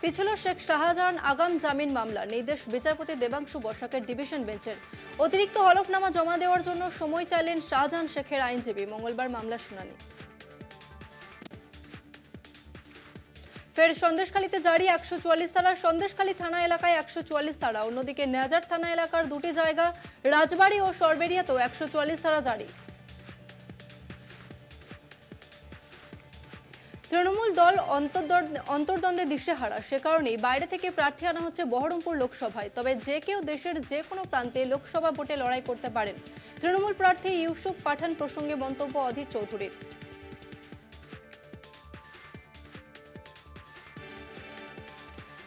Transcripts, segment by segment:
পিছল শেখ শাহজাহান আগাম জামিন মামলা নির্দেশ বিচারপতি দেবাংশু বসাকের ডিভিশন বেঞ্চের। অতিরিক্ত হলফনামা জমা দেওয়ার জন্য সময় চাইলেন শাহজাহান শেখের আইনজীবী। মঙ্গলবার মামলার শুনানি। ফের সন্দেশখালীতে জারি 144 ধারা। সন্দেশখালী থানা এলাকায় 144 ধারা। অন্যদিকে নেজার থানা এলাকার দুটি জায়গা রাজবাড়ী ও সরবেরিয়াতেও 144 ধারা জারি। তৃণমূল দল অন্তর্দ্বন্দ্বে দিশেহারা, সে কারণেই বাইরে থেকে প্রার্থী আনা হচ্ছে বহরমপুর লোকসভায়। তবে যে কেউ দেশের যে কোনো প্রান্তে লোকসভা ভোটে লড়াই করতে পারেন। তৃণমূল প্রার্থী ইউসুফ পাঠান প্রসঙ্গে মন্তব্য অধীর চৌধুরীর।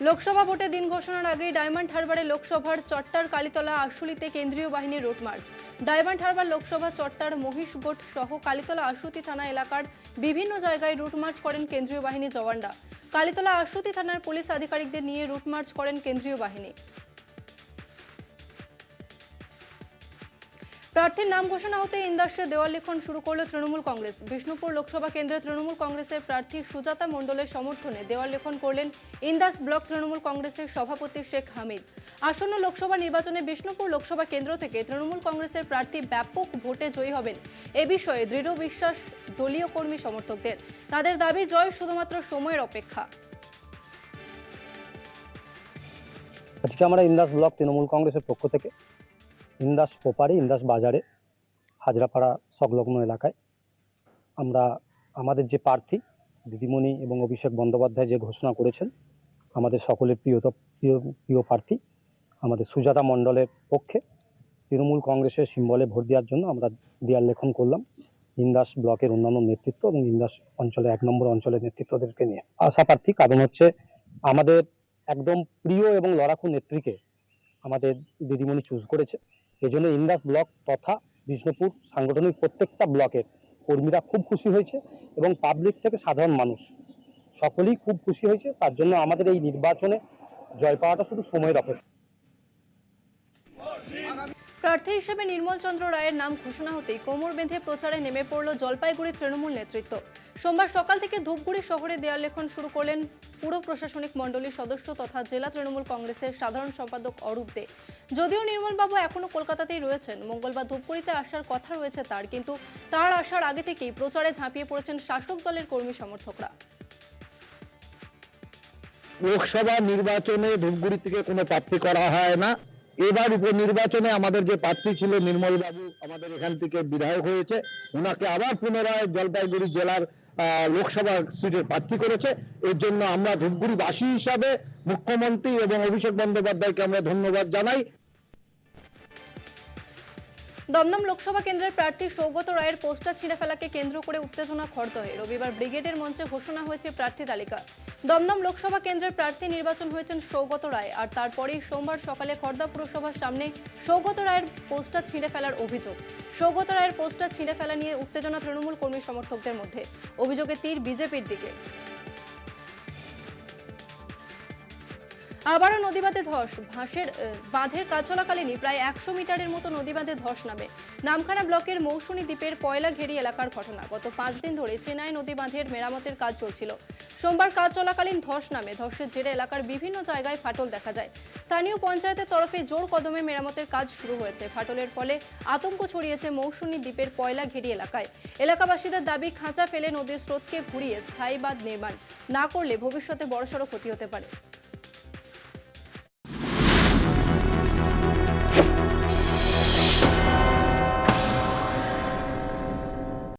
লোকসভা ভোটে দিন ঘোষণার আগেই ডায়মন্ড হারবারে লোকসভার চট্টার কালীতলা আশুলিতে কেন্দ্রীয় বাহিনীর রুট মার্চ। ডায়মন্ড হারবার লোকসভা চট্টার মহিষগোট সহ কালীতলা আশুতি থানা এলাকার বিভিন্ন জায়গায় রুট মার্চ করেন কেন্দ্রীয় বাহিনীর জওয়ানরা। কালীতলা আশুতি থানার পুলিশ আধিকারিকদের নিয়ে রুট মার্চ করেন কেন্দ্রীয় বাহিনী। প্রার্থীর নাম ঘোষণা হতে ইন্দাসে দেওয়াল লিখন শুরু করল তৃণমূল কংগ্রেস। বিষ্ণুপুর লোকসভা কেন্দ্রে তৃণমূল কংগ্রেসের প্রার্থী সুজাতা মণ্ডলের সমর্থনে দেওয়াল লিখন করলেন ইন্দাস ব্লক তৃণমূল কংগ্রেসের সভাপতি শেখ হামিদ। আসন্ন লোকসভা নির্বাচনে বিষ্ণুপুর লোকসভা কেন্দ্র থেকে তৃণমূল কংগ্রেসের প্রার্থী ব্যাপক ভোটে জয়ী হবেন, এ বিষয়ে দৃঢ় বিশ্বাস দলীয় কর্মী সমর্থকদের। তাদের দাবি, জয় শুধুমাত্র সময়ের অপেক্ষা। আজকে আমরা ইন্দাস ব্লক তৃণমূল কংগ্রেসের পক্ষ থেকে ইন্দাস পোপারি ইন্দাস বাজারে হাজরাপাড়া সংলগ্ন এলাকায় আমরা আমাদের যে প্রার্থী দিদিমণি এবং অভিষেক বন্দ্যোপাধ্যায় যে ঘোষণা করেছেন, আমাদের সকলের প্রিয় প্রার্থী আমাদের সুজাতা মণ্ডলের পক্ষে তৃণমূল কংগ্রেসের সিম্বলে ভোট দেওয়ার জন্য আমরা দেয়াল লেখন করলাম ইন্দাস ব্লকের অন্যান্য নেতৃত্ব এবং ইন্দাস অঞ্চলের 1 নম্বর অঞ্চলের নেতৃত্বদেরকে নিয়ে। আশা প্রার্থী কারণ হচ্ছে আমাদের একদম প্রিয় এবং লড়াকু নেত্রীকে আমাদের দিদিমণি চুজ করেছে। এই জন্য ইন্দাস ব্লক তথা বিষ্ণুপুর সাংগঠনিক প্রত্যেকটা ব্লকের কর্মীরা খুব খুশি হয়েছে এবং পাবলিক থেকে সাধারণ মানুষ সকলেই খুব খুশি হয়েছে। তার জন্য আমাদের এই নির্বাচনে জয় পাওয়াটা শুধু সময়ের অপেক্ষা। প্রার্থী হিসেবে নির্মল চন্দ্র রায়ের নাম ঘোষণা হতেই কোমর বেঁধে প্রচারে নেমে পড়ল জলপাইগুড়ির তৃণমূল নেতৃত্ব। সোমবার সকাল থেকে ধূপগুড়ি শহরে দেয়াল লেখন শুরু করলেন পুর প্রশাসনিক মণ্ডলীর সদস্য তথা জেলা তৃণমূল কংগ্রেসের সাধারণ সম্পাদক অরূপ দে। যদিও নির্মলবাবু এখনো কলকাতাতেই রয়েছেন, মঙ্গলবার ধূপগুড়িতে আসার কথা রয়েছে তার, কিন্তু তার আসার আগে থেকেই প্রচারে ঝাঁপিয়ে পড়েছেন শাসক দলের কর্মী সমর্থকরা। লোকসভা নির্বাচনে ধূপগুড়ি থেকে কোনো প্রার্থী করা হয় না। এবার উপনির্বাচনে আমাদের যে প্রার্থী ছিল নির্মল বাবু আমাদের এখান থেকে বিধায়ক হয়েছে, ওনাকে আবার পুনরায় জলপাইগুড়ি জেলার লোকসভা সিটের প্রার্থী করেছে। এর জন্য আমরা ধূপগুড়িবাসী হিসাবে মুখ্যমন্ত্রী এবং অভিষেক বন্দ্যোপাধ্যায়কে আমরা ধন্যবাদ জানাই। দমদম লোকসভা কেন্দ্রের প্রার্থী সৌগত রায়ের পোস্টার ছিঁড়ে ফেলাকে কেন্দ্র করে উত্তেজনা খড়দহে। রবিবার ব্রিগেডের মঞ্চে ঘোষণা হয়েছে প্রার্থী তালিকা। দমদম লোকসভা কেন্দ্রের প্রার্থী নির্বাচন হয়েছেন সৌগত রায়, আর তারপরেই সোমবার সকালে খড়দা পুরসভার সামনে সৌগত রায়ের পোস্টার ছিঁড়ে ফেলার অভিযোগ। সৌগত রায়ের পোস্টার ছিঁড়ে ফেলা নিয়ে উত্তেজনা তৃণমূল কর্মী সমর্থকদের মধ্যে। অভিযোগে তীর বিজেপির দিকে। আবারও নদীবাঁধে ধস। বাঁধের কাজ চলাকালীনই প্রায় 100 মিটারের মতো নদীবাঁধে ধস নামে। নামখানা ব্লকের মৌসুনী দ্বীপের পয়লাঘেরি এলাকার ঘটনা। গত 5 দিন ধরে চেনাই নদী বাঁধের মেরামতের কাজ চলছিল। সোমবার কাজ চলাকালীন ধস নামে। ধসের জেরে এলাকার বিভিন্ন জায়গায় ফাটল দেখা যায়। স্থানীয় পঞ্চায়েতের তরফে জোর কদমে মেরামতের কাজ শুরু হয়েছে। ফাটলের ফলে আতঙ্ক ছড়িয়েছে মৌসুনী দ্বীপের পয়লাঘেরি এলাকায়। এলাকাবাসীদের দাবি, খাঁচা ফেলে নদীর স্রোতকে ঘুরিয়ে স্থায়ী বাঁধ নির্মাণ না করলে ভবিষ্যতে বড়সড় ক্ষতি হতে পারে।